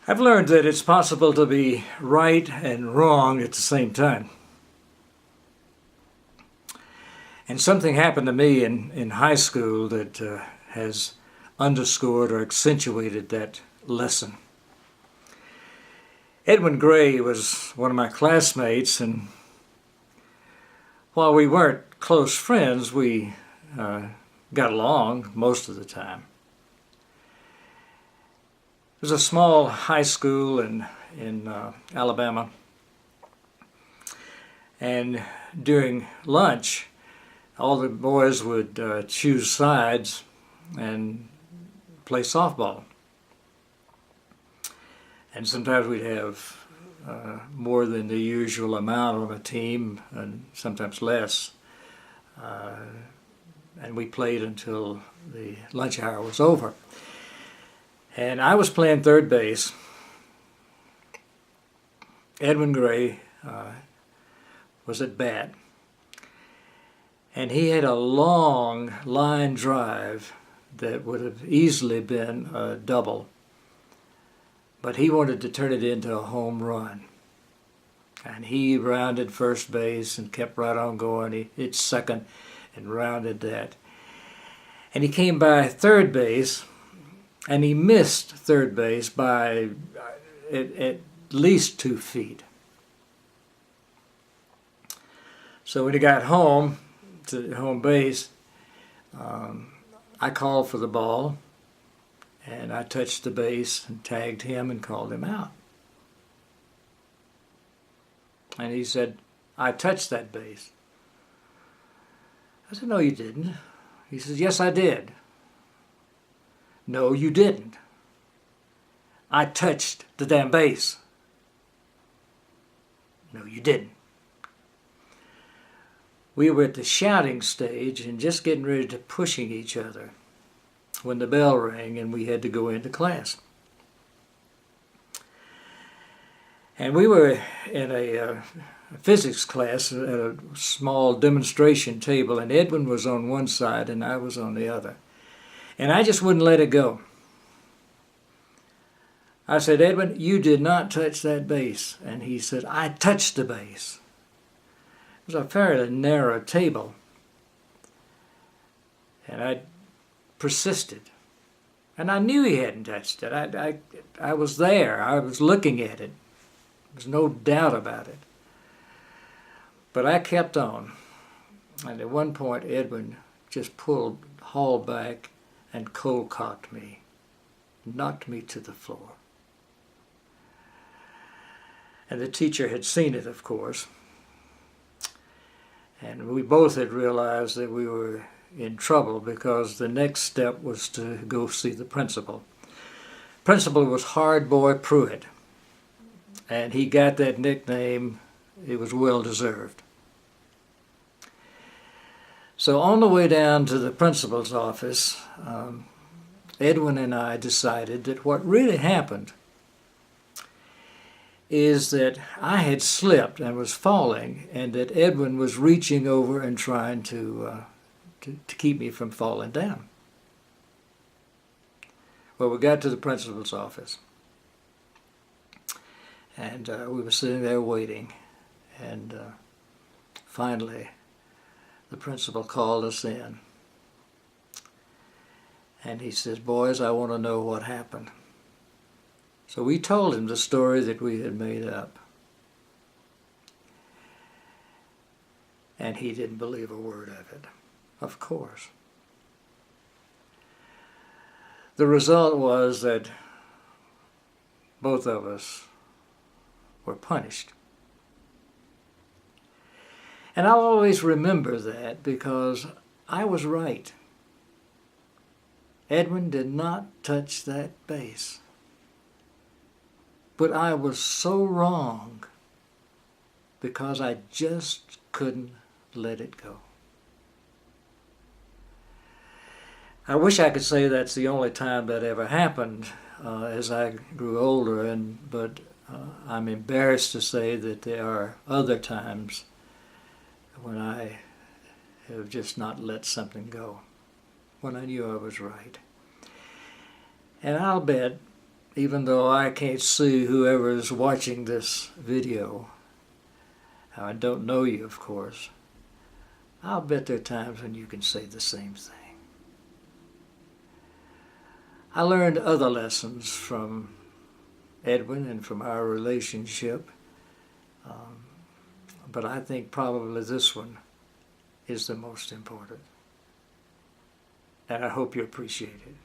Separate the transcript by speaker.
Speaker 1: I've learned that it's possible to be right and wrong at the same time. And something happened to me in high school that has underscored or accentuated that lesson. Edwin Gray was one of my classmates, and while we weren't close friends, we got along most of the time. It was a small high school in Alabama, and during lunch, all the boys would choose sides and play softball. And sometimes we'd have more than the usual amount on a team, and sometimes less. And we played until the lunch hour was over. And I was playing third base. Edwin Gray was at bat. And he had a long line drive that would have easily been a double. But he wanted to turn it into a home run. And he rounded first base and kept right on going. He hit second and rounded that. And he came by third base, and he missed third base by at least 2 feet. So when he got home to home base, I called for the ball, and I touched the base and tagged him and called him out. And he said, "I touched that base." I said, "No, you didn't." He says, "Yes, I did." "No, you didn't. I touched the damn base." "No, you didn't." We were at the shouting stage and just getting ready to pushing each other when the bell rang and we had to go into class. And we were in a physics class at a small demonstration table, and Edwin was on one side and I was on the other. And I just wouldn't let it go. I said, "Edwin, you did not touch that base." And he said, "I touched the base." It was a fairly narrow table. And I persisted. And I knew he hadn't touched it. I was there. I was looking at it. There's no doubt about it. But I kept on. And at one point, Edwin just hauled back and cold-cocked me, knocked me to the floor. And the teacher had seen it, of course. And we both had realized that we were in trouble because the next step was to go see the principal. Principal was Hard Boy Pruitt, and he got that nickname. It was well deserved. So on the way down to the principal's office, Edwin and I decided that what really happened is that I had slipped and was falling, and that Edwin was reaching over and trying to keep me from falling down. Well, we got to the principal's office, and we were sitting there waiting, and finally the principal called us in, and he says, "Boys, I want to know what happened." So we told him the story that we had made up. And he didn't believe a word of it, of course. The result was that both of us were punished. And I'll always remember that because I was right. Edwin did not touch that base. But I was so wrong because I just couldn't let it go. I wish I could say that's the only time that ever happened as I grew older, but I'm embarrassed to say that there are other times when I have just not let something go, when I knew I was right. And I'll bet even though I can't see whoever is watching this video, I don't know you, of course, I'll bet there are times when you can say the same thing. I learned other lessons from Edwin and from our relationship, but I think probably this one is the most important. And I hope you appreciate it.